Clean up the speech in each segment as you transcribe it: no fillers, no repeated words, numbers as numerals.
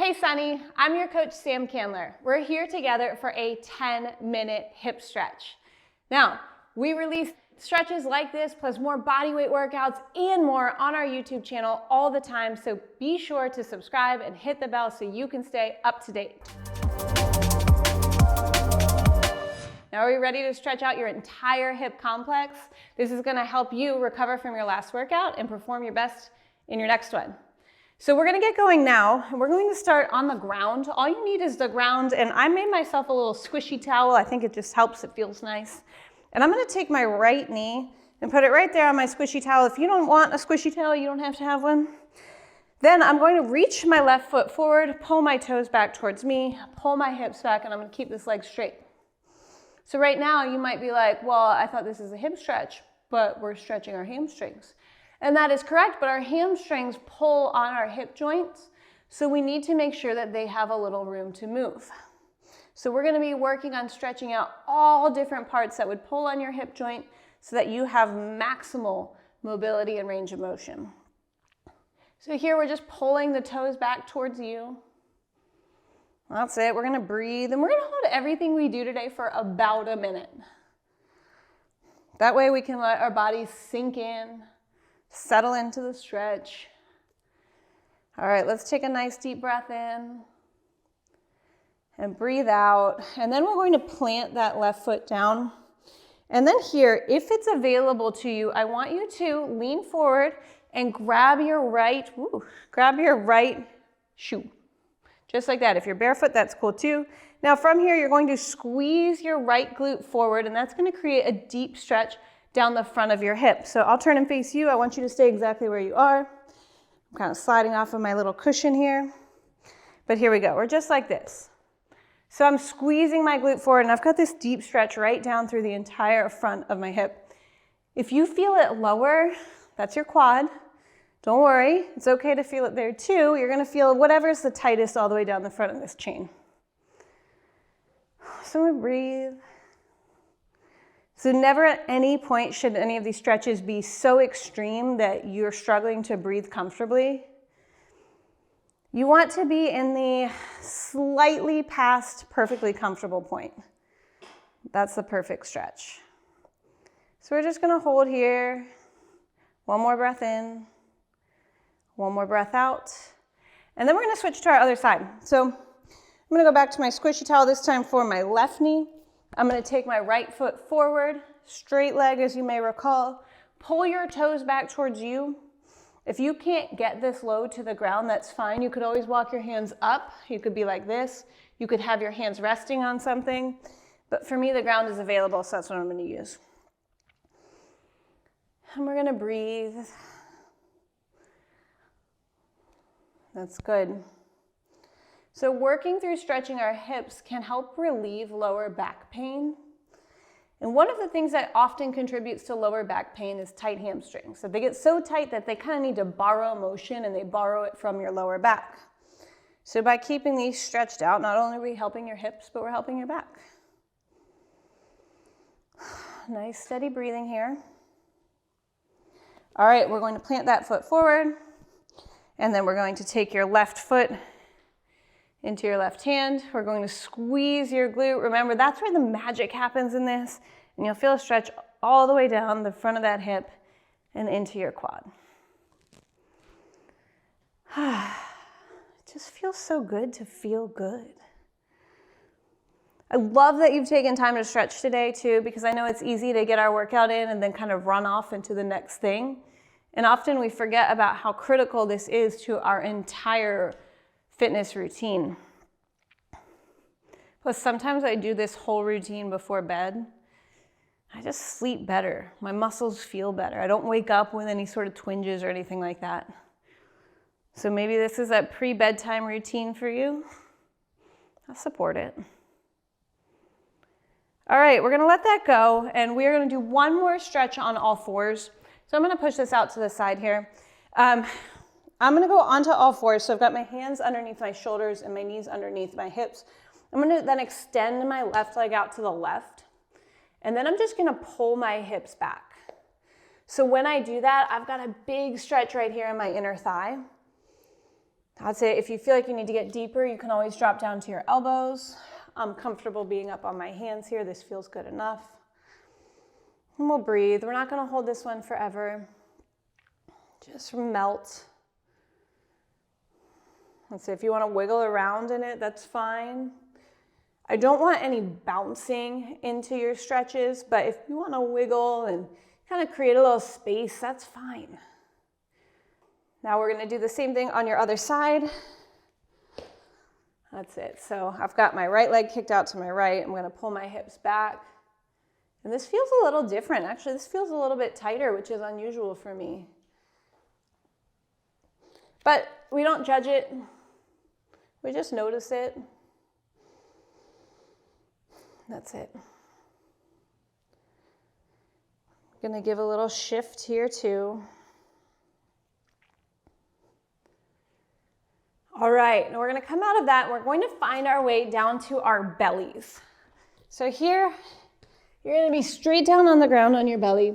Hey Sunny, I'm your coach Sam Candler. We're here together for a 10-minute hip stretch. Now, we release stretches like this plus more bodyweight workouts and more on our YouTube channel all the time, so be sure to subscribe and hit the bell so you can stay up to date. Now, are you ready to stretch out your entire hip complex? This is going to help you recover from your last workout and perform your best in your next one. So we're going to get going now, and we're going to start on the ground. All you need is the ground, and I made myself a little squishy towel. I think it just helps, it feels nice. And I'm going to take my right knee and put it right there on my squishy towel. If you don't want a squishy towel, you don't have to have one. Then I'm going to reach my left foot forward, pull my toes back towards me, pull my hips back, and I'm going to keep this leg straight. So right now you might be like, well, I thought this is a hip stretch, but we're stretching our hamstrings. And that is correct, but our hamstrings pull on our hip joints, so we need to make sure that they have a little room to move. So we're going to be working on stretching out all different parts that would pull on your hip joint so that you have maximal mobility and range of motion. So here we're just pulling the toes back towards you. That's it. We're going to breathe, and we're going to hold everything we do today for about a minute. That way we can let our bodies sink in, settle into the stretch. All right, let's take a nice deep breath in and breathe out. And then we're going to plant that left foot down. And then here, if it's available to you, I want you to lean forward and grab your right shoe. Just like that. If you're barefoot, that's cool too. Now from here, you're going to squeeze your right glute forward, and that's going to create a deep stretch down the front of your hip. So I'll turn and face you. I want you to stay exactly where you are. I'm kind of sliding off of my little cushion here. But here we go. We're just like this. So I'm squeezing my glute forward, and I've got this deep stretch right down through the entire front of my hip. If you feel it lower, that's your quad. Don't worry. It's okay to feel it there too. You're going to feel whatever's the tightest all the way down the front of this chain. So we breathe. So never at any point should any of these stretches be so extreme that you're struggling to breathe comfortably. You want to be in the slightly past perfectly comfortable point. That's the perfect stretch. So we're just going to hold here. One more breath in. One more breath out. And then we're going to switch to our other side. So I'm going to go back to my squishy towel, this time for my left knee. I'm going to take my right foot forward, straight leg as you may recall. Pull your toes back towards you. If you can't get this low to the ground, that's fine. You could always walk your hands up. You could be like this. You could have your hands resting on something. But for me, the ground is available, so that's what I'm going to use. And we're going to breathe. That's good. So working through stretching our hips can help relieve lower back pain. And one of the things that often contributes to lower back pain is tight hamstrings. So they get so tight that they kind of need to borrow motion, and they borrow it from your lower back. So by keeping these stretched out, not only are we helping your hips, but we're helping your back. Nice steady breathing here. All right, we're going to plant that foot forward, and then we're going to take your left foot into your left hand. We're going to squeeze your glute. Remember, that's where the magic happens in this. And you'll feel a stretch all the way down the front of that hip and into your quad. It just feels so good to feel good. I love that you've taken time to stretch today too, because I know it's easy to get our workout in and then kind of run off into the next thing. And often we forget about how critical this is to our entire fitness routine. Plus, sometimes I do this whole routine before bed. I just sleep better. My muscles feel better. I don't wake up with any sort of twinges or anything like that. So maybe this is a pre-bedtime routine for you. I'll support it. All right, we're gonna let that go, and we're gonna do one more stretch on all fours. So I'm gonna push this out to the side here. I'm gonna go onto all fours, so I've got my hands underneath my shoulders and my knees underneath my hips. I'm gonna then extend my left leg out to the left, and then I'm just gonna pull my hips back. So when I do that, I've got a big stretch right here in my inner thigh. That's it. If you feel like you need to get deeper, you can always drop down to your elbows. I'm comfortable being up on my hands here. This feels good enough. And we'll breathe. We're not going to hold this one forever. Just melt. Let's see, if you want to wiggle around in it, that's fine. I don't want any bouncing into your stretches, but if you want to wiggle and kind of create a little space, that's fine. Now we're going to do the same thing on your other side. That's it. So I've got my right leg kicked out to my right. I'm going to pull my hips back. And this feels a little different. Actually, this feels a little bit tighter, which is unusual for me. But we don't judge it. We just notice it. That's it. I'm going to give a little shift here too. All right, now we're going to come out of that and we're going to find our way down to our bellies. So here, you're going to be straight down on the ground on your belly.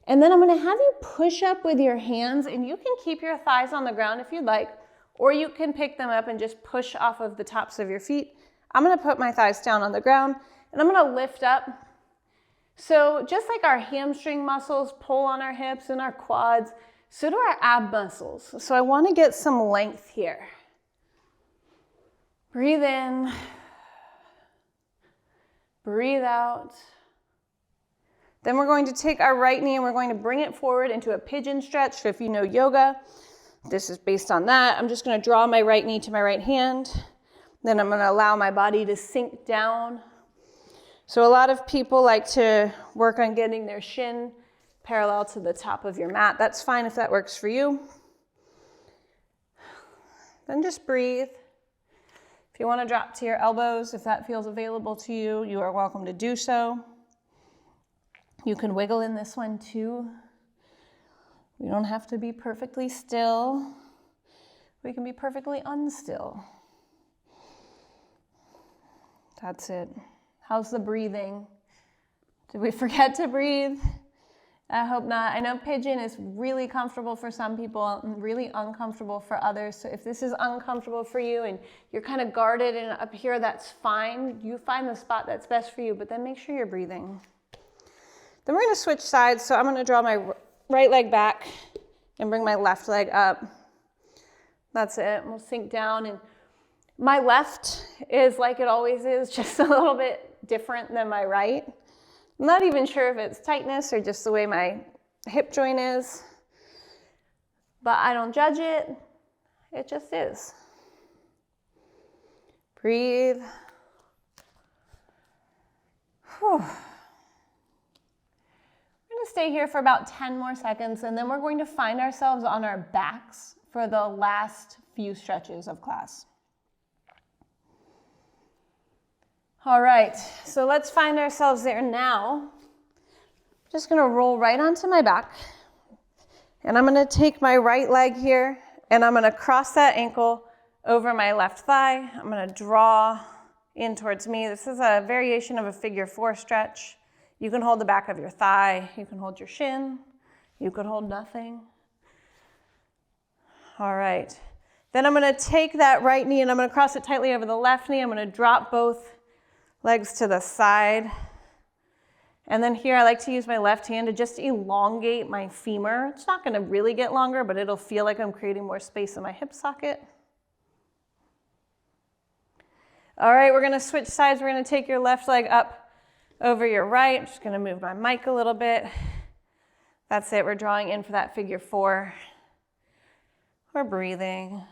And then I'm going to have you push up with your hands, and you can keep your thighs on the ground if you'd like, or you can pick them up and just push off of the tops of your feet. I'm going to put my thighs down on the ground and I'm going to lift up. So just like our hamstring muscles pull on our hips and our quads, so do our ab muscles. So I want to get some length here. Breathe in, breathe out. Then we're going to take our right knee and we're going to bring it forward into a pigeon stretch. So if you know yoga, this is based on that. I'm just going to draw my right knee to my right hand. Then I'm going to allow my body to sink down. So a lot of people like to work on getting their shin parallel to the top of your mat. That's fine if that works for you. Then just breathe. If you want to drop to your elbows, if that feels available to you, you are welcome to do so. You can wiggle in this one too. We don't have to be perfectly still. We can be perfectly unstill. That's it. How's the breathing? Did we forget to breathe? I hope not. I know pigeon is really comfortable for some people and really uncomfortable for others. So if this is uncomfortable for you and you're kind of guarded and up here, that's fine. You find the spot that's best for you, but then make sure you're breathing. Then we're going to switch sides. So I'm going to draw my right leg back and bring my left leg up. That's it. We'll sink down. And my left is like it always is, just a little bit different than my right. I'm not even sure if it's tightness or just the way my hip joint is, but I don't judge it. It just is. Breathe. Whew. We're going to stay here for about 10 more seconds, and then we're going to find ourselves on our backs for the last few stretches of class. All right, so let's find ourselves there now. I'm just going to roll right onto my back, and I'm going to take my right leg here, and I'm going to cross that ankle over my left thigh. I'm going to draw in towards me. This is a variation of a figure 4 stretch. You can hold the back of your thigh. You can hold your shin. You could hold nothing. All right. Then I'm going to take that right knee and I'm going to cross it tightly over the left knee. I'm going to drop both legs to the side. And then here I like to use my left hand to just elongate my femur. It's not going to really get longer, but it'll feel like I'm creating more space in my hip socket. All right, we're going to switch sides. We're going to take your left leg up over your right. I'm just going to move my mic a little bit. That's it. We're drawing in for that figure 4. We're breathing.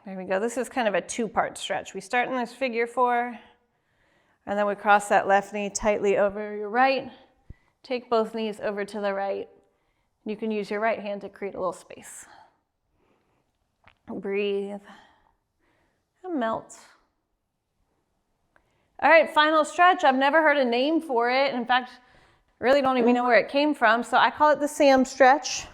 There we go. This is kind of a 2-part stretch. We start in this figure 4, and then we cross that left knee tightly over your right. Take both knees over to the right. You can use your right hand to create a little space. Breathe and melt. All right, final stretch. I've never heard a name for it. In fact, I really don't even know where it came from, so I call it the Sam stretch.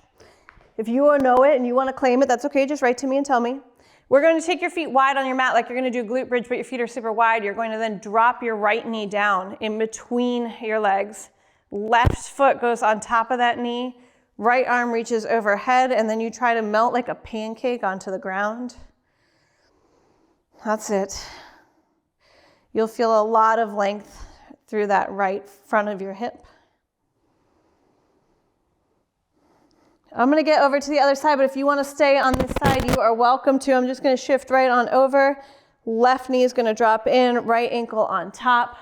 If you know it and you want to claim it, that's okay. Just write to me and tell me. We're going to take your feet wide on your mat like you're going to do a glute bridge, but your feet are super wide. You're going to then drop your right knee down in between your legs. Left foot goes on top of that knee. Right arm reaches overhead, and then you try to melt like a pancake onto the ground. That's it. You'll feel a lot of length through that right front of your hip. I'm gonna get over to the other side, but if you wanna stay on this side, you are welcome to. I'm just gonna shift right on over. Left knee is gonna drop in, right ankle on top.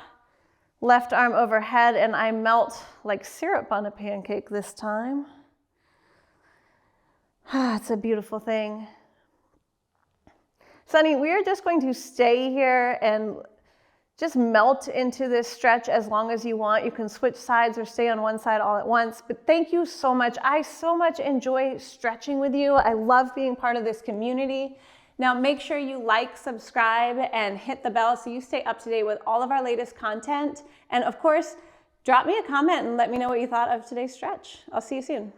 Left arm overhead, and I melt like syrup on a pancake this time. It's a beautiful thing. Sunny, we are just going to stay here and just melt into this stretch as long as you want. You can switch sides or stay on one side all at once, but thank you so much. I so much enjoy stretching with you. I love being part of this community. Now make sure you like, subscribe, and hit the bell so you stay up to date with all of our latest content. And of course, drop me a comment and let me know what you thought of today's stretch. I'll see you soon.